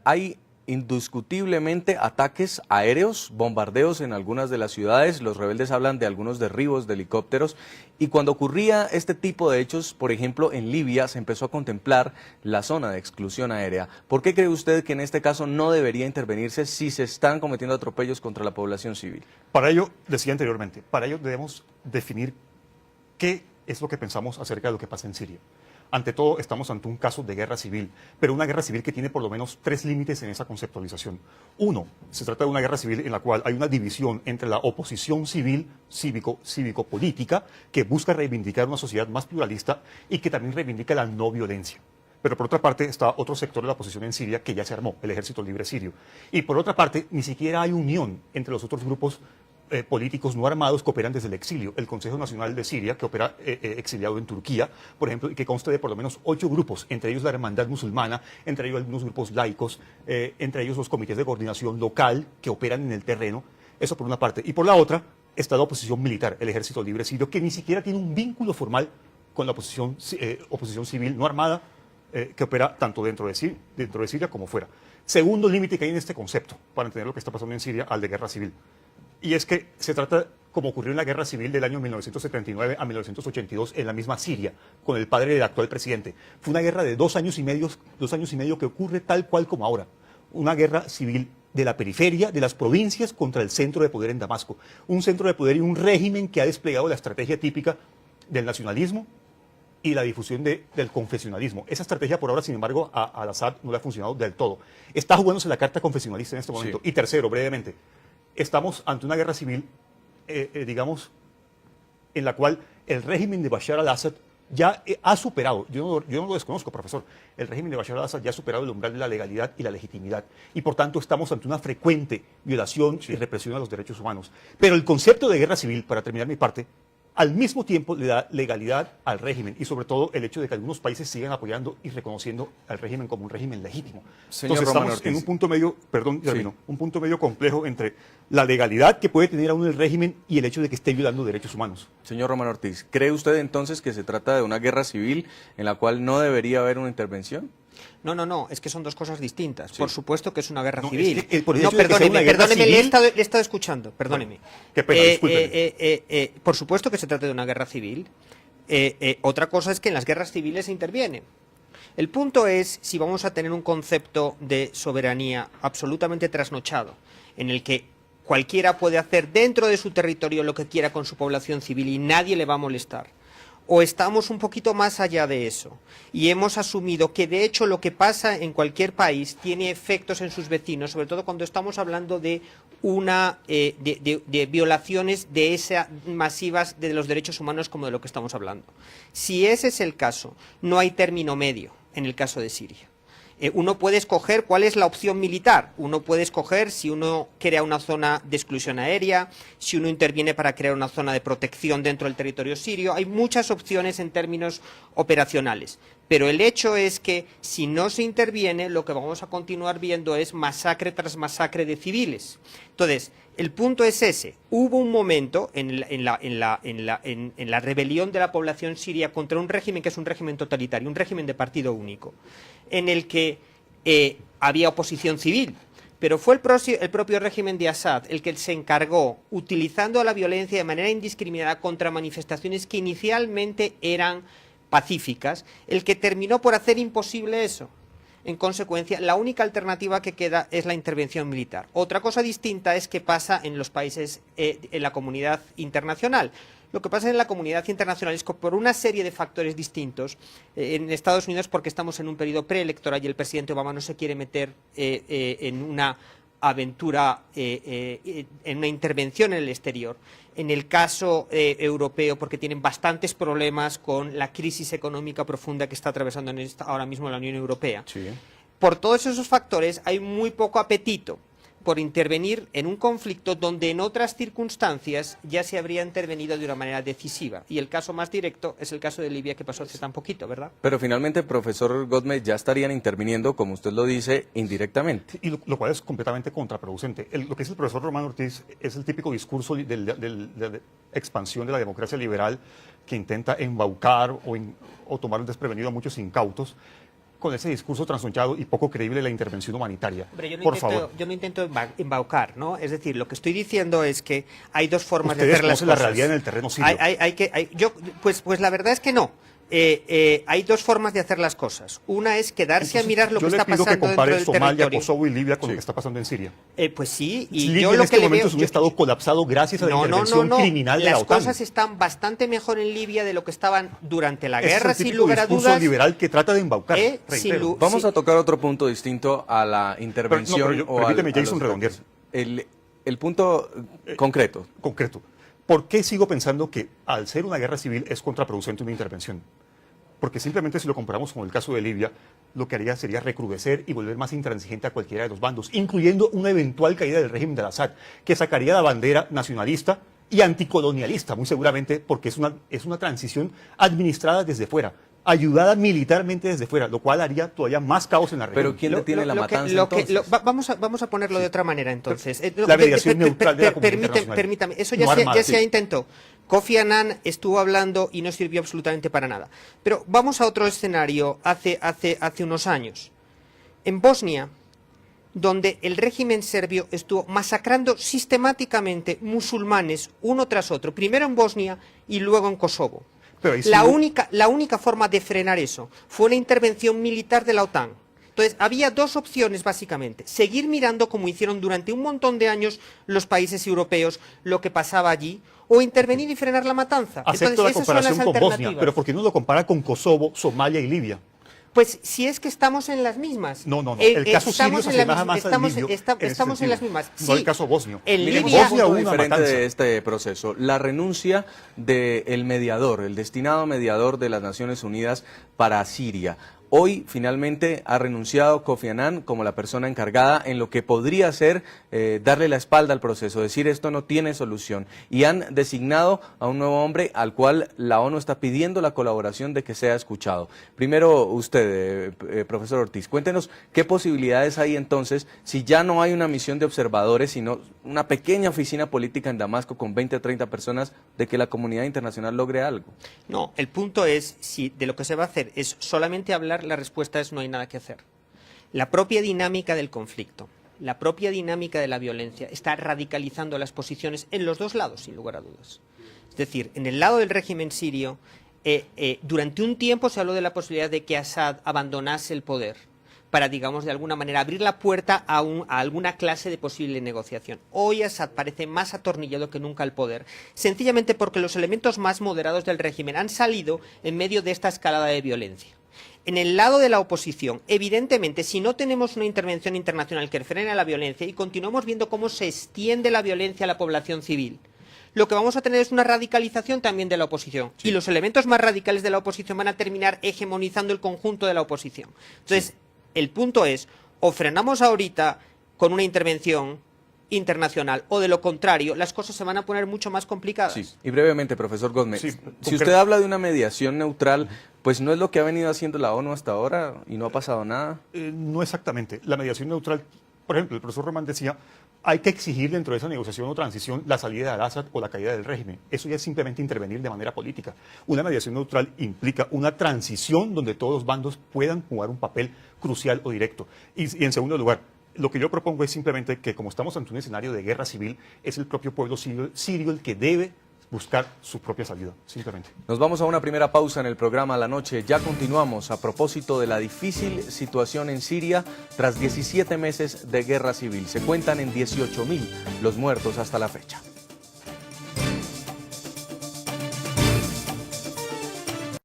hay indiscutiblemente ataques aéreos, bombardeos en algunas de las ciudades, los rebeldes hablan de algunos derribos de helicópteros, y cuando ocurría este tipo de hechos, por ejemplo en Libia, se empezó a contemplar la zona de exclusión aérea. ¿Por qué cree usted que en este caso no debería intervenirse si se están cometiendo atropellos contra la población civil? Para ello, decía anteriormente, para ello debemos definir qué es lo que pensamos acerca de lo que pasa en Siria. Ante todo, estamos ante un caso de guerra civil, pero una guerra civil que tiene por lo menos 3 límites en esa conceptualización. Uno, se trata de una guerra civil en la cual hay una división entre la oposición civil, cívico-política, que busca reivindicar una sociedad más pluralista y que también reivindica la no violencia. Pero por otra parte está otro sector de la oposición en Siria que ya se armó, el Ejército Libre Sirio. Y por otra parte, ni siquiera hay unión entre los otros grupos políticos no armados que operan desde el exilio. El Consejo Nacional de Siria, que opera exiliado en Turquía, por ejemplo, y que consta de por lo menos 8 grupos, entre ellos la Hermandad Musulmana, entre ellos algunos grupos laicos, entre ellos los comités de coordinación local que operan en el terreno. Eso por una parte. Y por la otra está la oposición militar, el Ejército Libre Sirio, que ni siquiera tiene un vínculo formal con la oposición civil no armada que opera tanto dentro de Siria como fuera. Segundo límite que hay en este concepto, para entender lo que está pasando en Siria, al de guerra civil. Y es que se trata, como ocurrió en la guerra civil del año 1979 a 1982 en la misma Siria, con el padre del actual presidente. Fue una guerra de 2 años y medio que ocurre tal cual como ahora. Una guerra civil de la periferia, de las provincias, contra el centro de poder en Damasco. Un centro de poder y un régimen que ha desplegado la estrategia típica del nacionalismo y la difusión del confesionalismo. Esa estrategia por ahora, sin embargo, a Al-Assad no le ha funcionado del todo. Está jugándose la carta confesionalista en este momento. Sí. Y tercero, brevemente, estamos ante una guerra civil, digamos, en la cual el régimen de Bashar al-Assad ya ha superado, yo no lo desconozco, profesor, el régimen de Bashar al-Assad ya ha superado el umbral de la legalidad y la legitimidad. Y por tanto estamos ante una frecuente violación y represión a los derechos humanos. Pero el concepto de guerra civil, para terminar mi parte, al mismo tiempo le da legalidad al régimen y sobre todo el hecho de que algunos países sigan apoyando y reconociendo al régimen como un régimen legítimo. Señor Entonces Román estamos Ortiz. en un punto medio, perdón, termino, un punto medio complejo entre la legalidad que puede tener aún el régimen y el hecho de que esté violando derechos humanos. Señor Román Ortiz, ¿cree usted entonces que se trata de una guerra civil en la cual no debería haber una intervención? No, es que son dos cosas distintas. Sí. Por supuesto que es una guerra no, civil. Es que perdóneme, le he estado escuchando, perdóneme. Bueno, qué pena, discúlpeme. Por supuesto que se trata de una guerra civil. Otra cosa es que en las guerras civiles se interviene. El punto es si vamos a tener un concepto de soberanía absolutamente trasnochado, en el que cualquiera puede hacer dentro de su territorio lo que quiera con su población civil y nadie le va a molestar. O estamos un poquito más allá de eso y hemos asumido que de hecho lo que pasa en cualquier país tiene efectos en sus vecinos, sobre todo cuando estamos hablando de de violaciones de esas masivas de los derechos humanos como de lo que estamos hablando. Si ese es el caso, no hay término medio en el caso de Siria. Uno puede escoger cuál es la opción militar, uno puede escoger si uno crea una zona de exclusión aérea, si uno interviene para crear una zona de protección dentro del territorio sirio. Hay muchas opciones en términos operacionales, pero el hecho es que si no se interviene lo que vamos a continuar viendo es masacre tras masacre de civiles. Entonces, el punto es ese. Hubo un momento en la rebelión de la población siria contra un régimen que es un régimen totalitario, un régimen de partido único, en el que había oposición civil, pero fue el propio régimen de Assad el que se encargó, utilizando la violencia de manera indiscriminada contra manifestaciones que inicialmente eran pacíficas, el que terminó por hacer imposible eso. En consecuencia, la única alternativa que queda es la intervención militar. Otra cosa distinta es qué pasa en los países, en la comunidad internacional. Lo que pasa en la comunidad internacional es que por una serie de factores distintos, en Estados Unidos porque estamos en un periodo preelectoral y el presidente Obama no se quiere meter en una aventura, en una intervención en el exterior. En el caso europeo, porque tienen bastantes problemas con la crisis económica profunda que está atravesando ahora mismo la Unión Europea. Sí. Por todos esos factores hay muy poco apetito por intervenir en un conflicto donde en otras circunstancias ya se habría intervenido de una manera decisiva. Y el caso más directo es el caso de Libia, que pasó hace tan poquito, ¿verdad? Pero finalmente, profesor Godme, ya estarían interviniendo, como usted lo dice, indirectamente. Y lo cual es completamente contraproducente. Lo que dice el profesor Román Ortiz es el típico discurso de expansión de la democracia liberal que intenta embaucar o tomar desprevenido a muchos incautos. con ese discurso trasnochado y poco creíble de la intervención humanitaria. Hombre, Por favor. yo no intento embaucar, ¿no? Es decir, lo que estoy diciendo es que hay dos formas de Ustedes hacer las conocen la cosas. realidad en el terreno sirio. Pues la verdad es que no. Hay dos formas de hacer las cosas. Una es quedarse a mirar lo que está pasando dentro del Yo le pido que compare Somalia, territorio. Kosovo y Libia con lo que está pasando en Siria. Pues sí, y Libia yo en lo este que le momento veo... es un estado colapsado gracias a la intervención criminal de la Las OTAN. cosas están bastante mejor en Libia de lo que estaban durante la Ese guerra, es el sin típico lugar a discurso dudas. liberal que trata de embaucar. Sin reitero. lu- Vamos sí. a tocar otro punto distinto a la intervención. Permíteme, a Jason, los redondear. el punto concreto. Concreto. ¿Por qué sigo pensando que al ser una guerra civil es contraproducente una intervención? Porque simplemente si lo comparamos con el caso de Libia, lo que haría sería recrudecer y volver más intransigente a cualquiera de los bandos, incluyendo una eventual caída del régimen de Al-Assad, que sacaría la bandera nacionalista y anticolonialista, muy seguramente, porque es una transición administrada desde fuera, ayudada militarmente desde fuera, lo cual haría todavía más caos en la región. Pero ¿quién detiene la matanza entonces? Vamos a ponerlo de otra manera entonces. La mediación neutral de la comunidad internacional. Permítame, eso No armada, ya se sí. intentó. Kofi Annan estuvo hablando y no sirvió absolutamente para nada. Pero vamos a otro escenario hace unos años. En Bosnia, donde el régimen serbio estuvo masacrando sistemáticamente musulmanes uno tras otro, primero en Bosnia y luego en Kosovo. Pero ahí sí La hubo- única forma de frenar eso fue una intervención militar de la OTAN. Entonces, había dos opciones básicamente. Seguir mirando, como hicieron durante un montón de años los países europeos, lo que pasaba allí, o intervenir y frenar la matanza. Acepto la Entonces, esas son las comparación con Bosnia, alternativas. pero ¿por qué no lo compara con Kosovo, Somalia y Libia? Pues si es que estamos en las mismas. No. El caso sirio se asemeja más al libio en ese Estamos en las sentido. mismas. No el Sí, caso bosnio. En Miremos Libia, un punto hubo una diferente matanza. de este proceso. La renuncia del mediador, el destinado mediador de las Naciones Unidas para Siria. Hoy finalmente ha renunciado Kofi Annan como la persona encargada en lo que podría ser darle la espalda al proceso, decir esto no tiene solución. Y han designado a un nuevo hombre al cual la ONU está pidiendo la colaboración de que sea escuchado. Primero usted, profesor Ortiz, cuéntenos qué posibilidades hay entonces si ya no hay una misión de observadores, sino una pequeña oficina política en Damasco con 20 o 30 personas, de que la comunidad internacional logre algo. No, el punto es, si de lo que se va a hacer es solamente hablar, la respuesta es no hay nada que hacer. La propia dinámica del conflicto, la propia dinámica de la violencia está radicalizando las posiciones en los dos lados, sin lugar a dudas. Es decir, en el lado del régimen sirio, durante un tiempo se habló de la posibilidad de que Assad abandonase el poder para, digamos, de alguna manera abrir la puerta a alguna clase de posible negociación. Hoy Assad parece más atornillado que nunca al poder, sencillamente porque los elementos más moderados del régimen han salido en medio de esta escalada de violencia. En el lado de la oposición, evidentemente, si no tenemos una intervención internacional que frene la violencia y continuamos viendo cómo se extiende la violencia a la población civil, lo que vamos a tener es una radicalización también de la oposición. Sí. Y los elementos más radicales de la oposición van a terminar hegemonizando el conjunto de la oposición. Entonces, el punto es, o frenamos ahorita con una intervención internacional, o de lo contrario, las cosas se van a poner mucho más complicadas. Sí. Y brevemente, profesor Gómez, Sí, si usted habla de una mediación neutral, pues no es lo que ha venido haciendo la ONU hasta ahora y no ha pasado nada. No exactamente. La mediación neutral, por ejemplo, el profesor Román decía, hay que exigir dentro de esa negociación o transición la salida de Al-Assad o la caída del régimen. Eso ya es simplemente intervenir de manera política. Una mediación neutral implica una transición donde todos los bandos puedan jugar un papel crucial o directo. Y en segundo lugar, lo que yo propongo es simplemente que, como estamos ante un escenario de guerra civil, es el propio pueblo sirio el que debe buscar su propia salida, simplemente. Nos vamos a una primera pausa en el programa La Noche. Ya continuamos a propósito de la difícil situación en Siria tras 17 meses de guerra civil. Se cuentan en 18.000 los muertos hasta la fecha.